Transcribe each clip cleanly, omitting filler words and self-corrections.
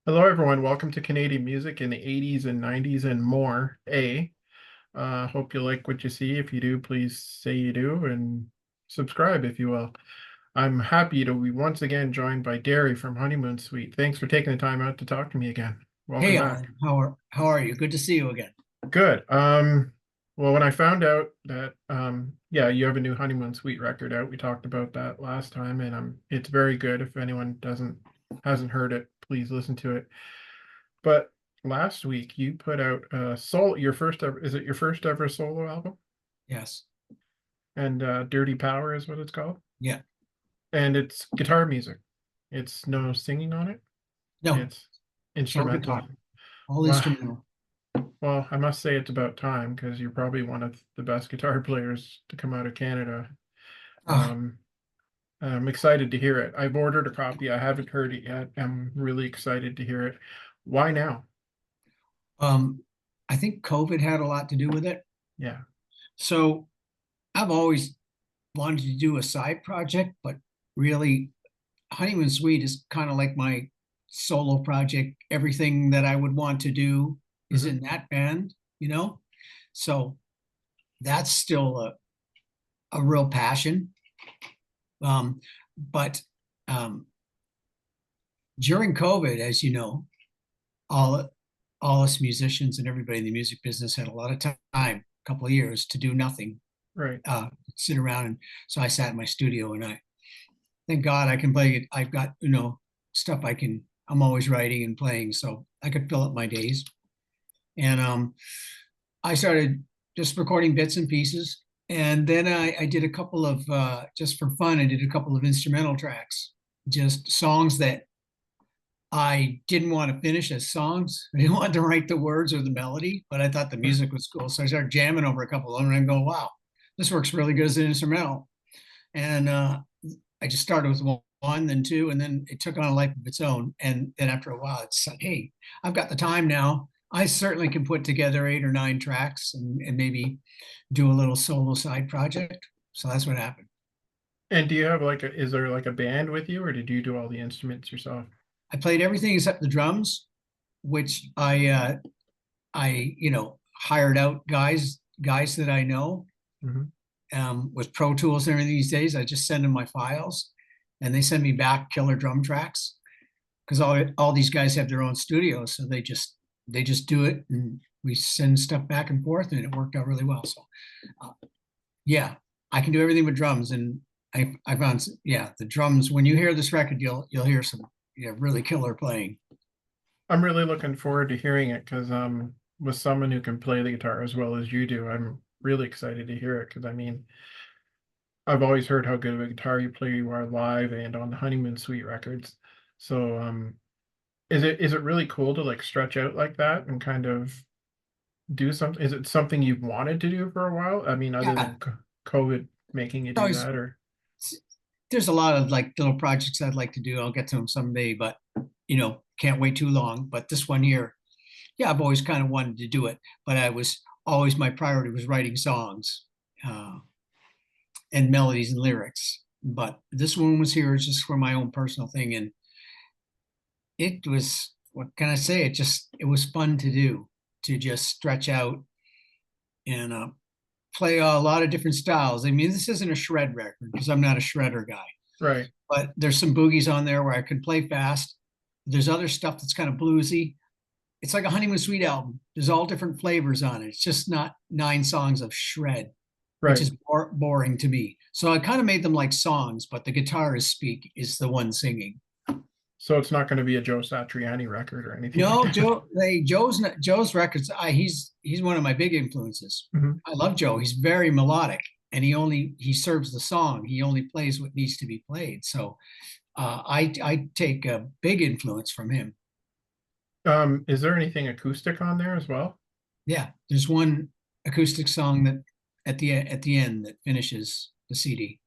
Hello, everyone. Welcome to Canadian music in the 80s and 90s and more. Hope you like what you see. If you do, please say you do and subscribe if you will. I'm happy to be once again joined by Derry from Honeymoon Suite. Thanks for taking the time out to talk to me again. Welcome Hey back. Alan, how are you? Good to see you again. Good. Well, when I found out that yeah, you have a new Honeymoon Suite record out, we talked about that last time, and it's very good. If anyone doesn't hasn't heard it, please listen to it. But last week you put out a solo, your first ever, is it your first ever solo album? Yes. And Dirty Power is what it's called. Yeah. And it's guitar music. It's no singing on it. No, It's it's all instrumental. guitar, all Wow. instrumental. Well, I must say it's about time because you're probably one of the best guitar players to come out of Canada. Ah, Um, I'm excited to hear it. I've ordered a copy. I haven't heard it yet. I'm really excited to hear it. Why now? um, I think COVID had a lot to do with it. Yeah. So I've always wanted to do a side project, but really Honeymoon Suite is kind of like my solo project. Everything that I would want to do is Hmm. in that band. So that's still a real passion. Um, but um, during COVID, as you know, all all us musicians and everybody in the music business had a lot of time, a couple of years to do nothing, Right. sit around. And so I sat in my studio and I thank God I can play it. I've got, stuff I'm always writing and playing. So I could fill up my days. And I started just recording bits and pieces. And then I did a couple of, just for fun, I did a couple of instrumental tracks, just songs that I didn't want to finish as songs. I didn't want to write the words or the melody, but I thought the music was cool. So I started jamming over a couple of them and I go, wow, this works really good as an instrumental. And I just started with one, then two, and then it took on a life of its own. And then after a while, it's like, hey, I've got the time now. I certainly can put together 8 or 9 tracks and maybe do a little solo side project. So that's what happened. And do you have like is there like a band with you or did you do all the instruments yourself? I played everything except the drums, which I hired out guys that I know Hmm. with Pro Tools and everything these days. I just send them my files, and they send me back killer drum tracks because all these guys have their own studios, so they just do it, and we send stuff back and forth, and it worked out really well. So uh, yeah, I can do everything with drums, and I found the drums. When you hear this record, you'll hear some really killer playing. I'm really looking forward to hearing it because with someone who can play the guitar as well as you do, I'm really excited to hear it because I've always heard how good of a guitar you play you are live and on the Honeymoon Suite records. So is it really cool to like stretch out like that and kind of do something? Is it something you've wanted to do for a while? I mean, other Yeah, than COVID making you do always that or there's a lot of like little projects I'd like to do. I'll get to them someday, but can't wait too long. But this one here, yeah, I've always kind of wanted to do it, but I was always my priority was writing songs uh, and melodies and lyrics. But this one was here just for my own personal thing, and it was what can I say? It was fun to do to just stretch out and play a lot of different styles. I mean, this isn't a shred record because I'm not a shredder guy, right. but there's some boogies on there where I can play fast. There's other stuff that's kind of bluesy. It's like a Honeymoon Suite album. There's all different flavors on it. It's just not 9 songs of shred, which Right. is boring to me. So I kind of made them like songs, but the guitarist speak is the one singing. So it's not going to be a Joe Satriani record or anything like No, that. Joe's records. He's one of my big influences. Mhm. I love Joe. He's very melodic, and he serves the song. He only plays what needs to be played. So I take a big influence from him. Is there anything acoustic on there as well? Yeah, there's one acoustic song that at the end that finishes the CD.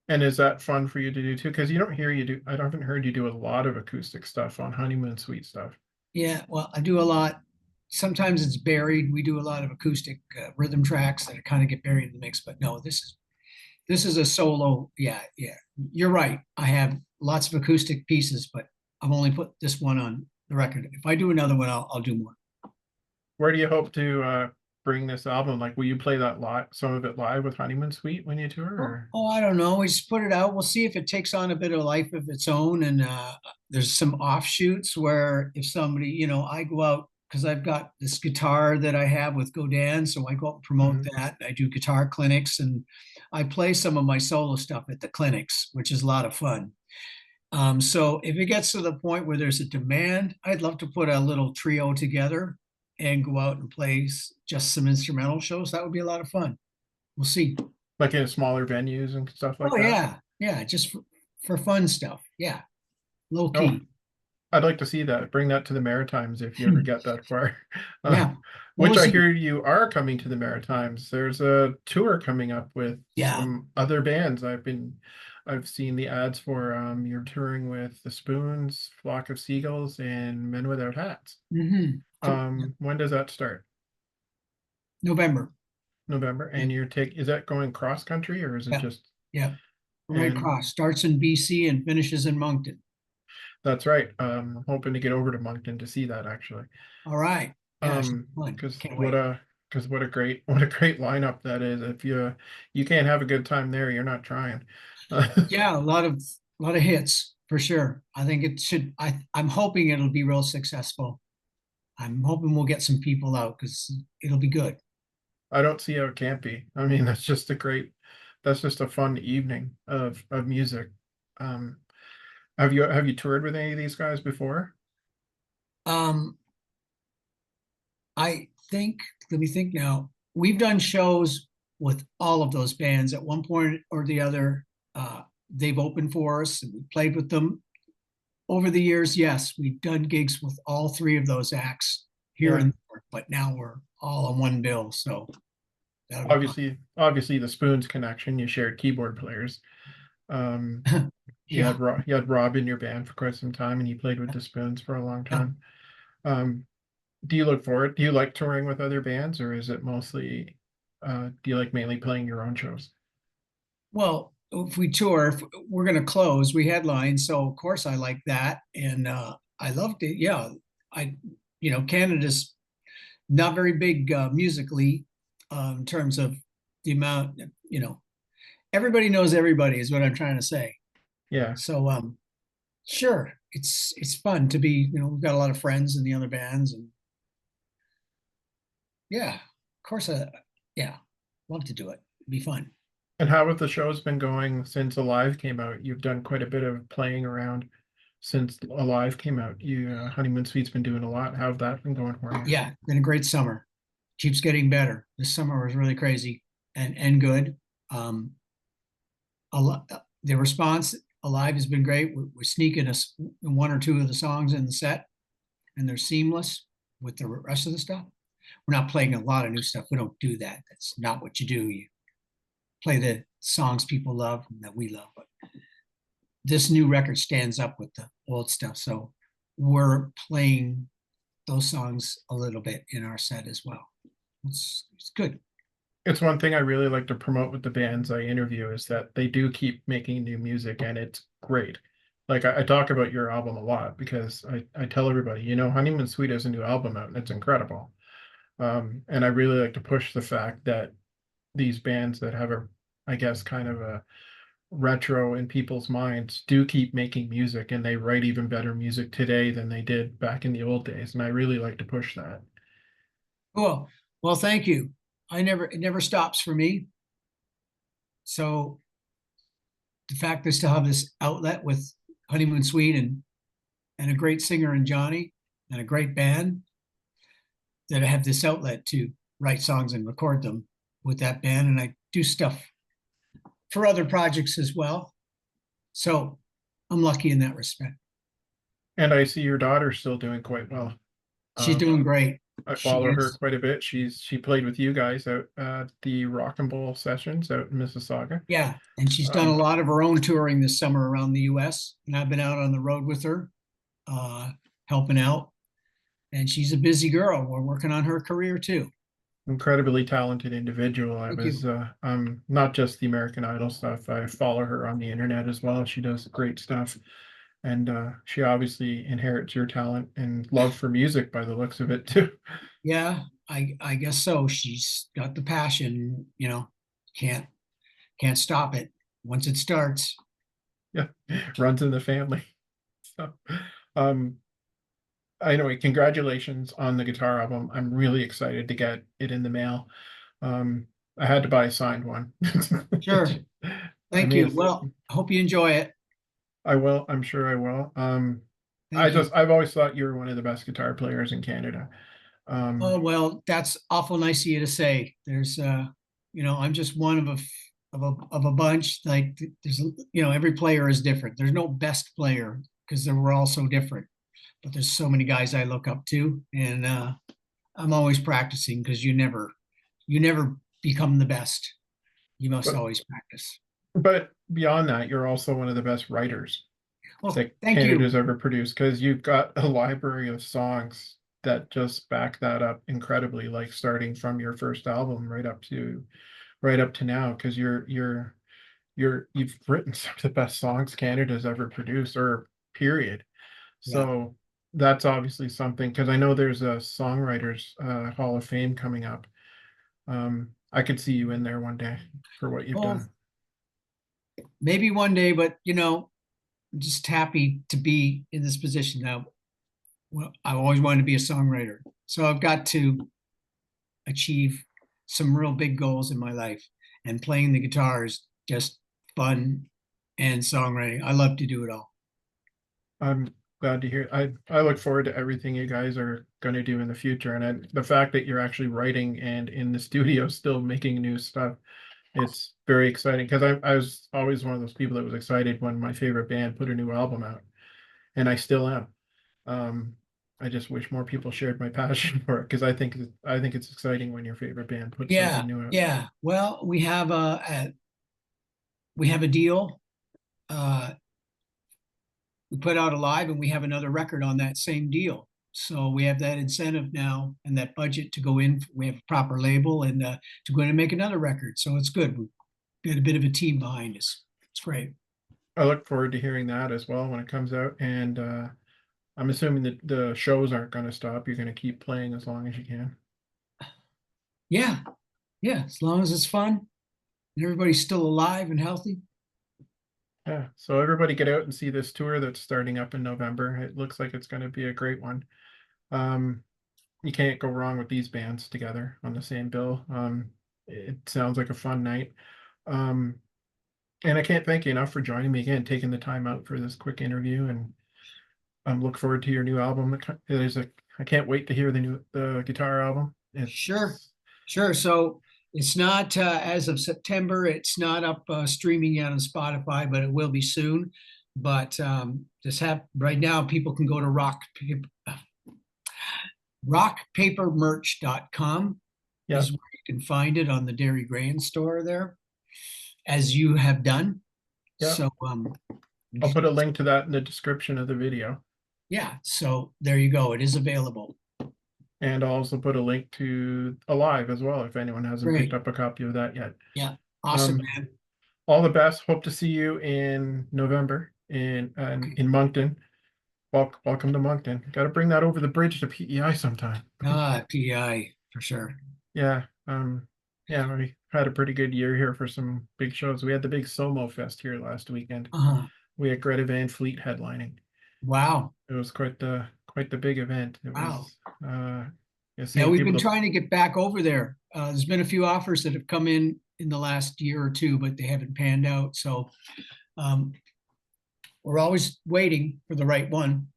And is that fun for you to do too? Because you don't hear you do, I haven't heard you do a lot of acoustic stuff on Honeymoon Suite stuff. Yeah, well, I do a lot. Sometimes it's buried. We do a lot of acoustic rhythm tracks that kind of get buried in the mix. But no, this is a solo. Yeah, yeah. You're right. I have lots of acoustic pieces, but I've only put this one on the record. If I do another one, I'll do more. Where do you hope to bring this album? Like, will you play that live, some of it live with Honeymoon Suite when you tour? Or? I don't know. We just put it out. We'll see if it takes on a bit of life of its own. And there's some offshoots where if somebody, I go out because I've got this guitar that I have with Godin. So I go out and promote Mhm. that. I do guitar clinics and I play some of my solo stuff at the clinics, which is a lot of fun. So if it gets to the point where there's a demand, I'd love to put a little trio together and go out and play just some instrumental shows. That would be a lot of fun. We'll see. Like in smaller venues and stuff like Oh that? yeah, yeah, just for fun stuff. Yeah, low Oh, key. I'd like to see that. Bring that to the Maritimes if you ever get that far. Uh, Yeah. Well, which I listen. hear you are coming to the Maritimes. There's a tour coming up with Yeah. some other bands. I've seen the ads for you're touring with the Spoons, Flock of Seagulls, and Men Without Hats. When does that start? November. November. Yeah. And is that going cross country or is it Yeah. just Yeah. Right and cross starts in BC and finishes in Moncton. that's right. I'm hoping to get over to Moncton to see that actually. All right. Yeah, it should Um, be fun. because Can't what wait. a what a great what a great lineup that is. If you can't have a good time there, you're not trying. Yeah, a lot of hits for sure. I think it should. I'm hoping it'll be real successful. I'm hoping we'll get some people out because it'll be good. I don't see how it can't be. I mean, that's just a fun evening of music. Um, have you toured with any of these guys before? Um, I think, let me think now. We've done shows with all of those bands at one point or the other. They've opened for us and we played with them. Over the years, yes, we've done gigs with all three of those acts here Yeah. and there, but now we're all on one bill. So that'll be fun. Obviously the Spoons connection, you shared keyboard players. Um, Yeah. You had Rob in your band for quite some time and you played with the Spoons for a long Yeah. time. Um, do you like touring with other bands or is it mostly do you like mainly playing your own shows? Well, if we tour, if we're going to close, we headline. So of course I like that. And I loved it. Yeah. I, Canada's not very big musically in terms of the amount, everybody knows everybody is what I'm trying to say. Yeah. So sure, it's fun to be, we've got a lot of friends in the other bands and yeah, of course, yeah, love to do it. It'd be fun. And how have the shows been going since Alive came out? You've done quite a bit of playing around since Alive came out. Honeymoon Suite's been doing a lot. How's that been going for you? Yeah, been a great summer. Keeps getting better. This summer was really crazy and good. Um, a lot, the response Alive has been great. We're sneaking us one or two of the songs in the set, and they're seamless with the rest of the stuff. We're not playing a lot of new stuff. We don't do that. That's not what you do. You play the songs people love and that we love. But this new record stands up with the old stuff. So we're playing those songs a little bit in our set as well. It's good. It's one thing I really like to promote with the bands I interview is that they do keep making new music and it's great. Like I talk about your album a lot because I tell everybody, Honeymoon Suite has a new album out and it's incredible. And I really like to push the fact that these bands that have I guess, kind of a retro in people's minds do keep making music and they write even better music today than they did back in the old days. And I really like to push that. Cool. Well, thank you. It never stops for me. So the fact I still have this outlet with Honeymoon Suite and a great singer in Johnny and a great band that I have this outlet to write songs and record them with that band. And I do stuff for other projects as well. So I'm lucky in that respect. And I see your daughter's still doing quite well. She's Um, doing great. I She follow her is. quite a bit. She played with you guys out at the Rock and Roll sessions out in Mississauga. Yeah. And she's done a Um, lot of her own touring this summer around the US. And I've been out on the road with her, uh, helping out. And she's a busy girl. We're working on her career too. Incredibly talented individual. Thank you. Not just the American Idol stuff. I follow her on the internet as well. She does great stuff. and she obviously inherits your talent and love for music by the looks of it too. Yeah, I guess so. She's got the passion, can't can't stop it once it starts. Yeah, runs in the family. So, um, anyway, congratulations on the guitar album. I'm really excited to get it in the mail. Um, I had to buy a signed one. Sure. I Thank mean, you. Well, I hope you enjoy it. I will. I'm sure I will. Thank you. I've always thought you were one of the best guitar players in Canada. Oh, Um, well, that's awful nice of you to say. I'm just one of a bunch. Like there's, every player is different. There's no best player because we're all so different. But there's so many guys I look up to, and I'm always practicing because you never become the best. You must but always practice. but beyond that, you're also one of the best writers Well, that thank you. Canada's ever produced because you've got a library of songs that just back that up incredibly, like starting from your first album right up to now, because you've written some of the best songs Canada's ever produced, or period. Yeah. So that's obviously something because I know there's a songwriters Hall of Fame coming up. I could see you in there one day for what you've Well, done. maybe one day, but I'm just happy to be in this position now. Well, I always wanted to be a songwriter, so I've got to achieve some real big goals in my life. And playing the guitar is just fun, and songwriting. I love to do it all. I'm glad to hear. I look forward to everything you guys are going to do in the future, and the fact that you're actually writing and in the studio still making new stuff. It's very exciting because I was always one of those people that was excited when my favorite band put a new album out, and I still am. Um, I just wish more people shared my passion for it because I think it's exciting when your favorite band puts Yeah, something new out. yeah. Well, we have a deal. Uh, we put out a live, and we have another record on that same deal. So we have that incentive now and that budget to go in. We have a proper label and to go in and make another record. So it's good. We've got a bit of a team behind us. It's great. I look forward to hearing that as well when it comes out, and I'm assuming that the shows aren't going to stop. You're going to keep playing as long as you can. Yeah, yeah. As long as it's fun and everybody's still alive and healthy. Yeah. So everybody get out and see this tour that's starting up in November. It looks like it's going to be a great one. Um, you can't go wrong with these bands together on the same bill. It sounds like a fun night. Um, and I can't thank you enough for joining me again, taking the time out for this quick interview, and look forward to your new album. I can't wait to hear the guitar album. Sure, It's sure. So it's not as of September. It's not up streaming yet on Spotify, but it will be soon. But just have right now, people can go to rockpapermerch.com yeah, is where you can find it on the Derry Grand store there, as you have done. yeah. So I'll put a link to that in the description of the video, yeah, so there you go. It is available. and I'll also put a link to Alive as well if anyone hasn't picked Great. up a copy of that yet. Yeah. Awesome, Um, man. all the best. Hope to see you in November Okay. in Moncton. Welcome to Moncton. Got to bring that over the bridge to PEI sometime. PEI for sure. Yeah. Yeah, we had a pretty good year here for some big shows. We had the big Somo Fest here last weekend. Uh-huh. We had Greta Van Fleet headlining. Wow. It was quite the big event. It Wow. was Yeah, seeing we've people been to trying to get back over there. There's been a few offers that have come in the last year or two, but they haven't panned out. So um, we're always waiting for the right one.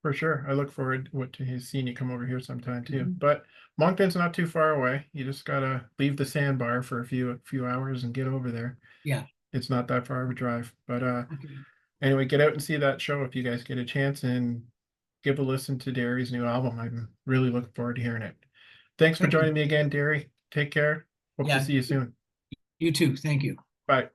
for sure. I look forward to seeing you come over here sometime too. Mhm. But Moncton's not too far away. You just gotta leave the sandbar for a few hours and get over there. Yeah. It's not that far of a drive. But Okay. anyway, get out and see that show if you guys get a chance, and give a listen to Derry's new album. I'm really looking forward to hearing it. Thanks for Thank you. joining me again, Derry. Take care. Hope to Yeah. see you soon. You too. Thank you. Bye.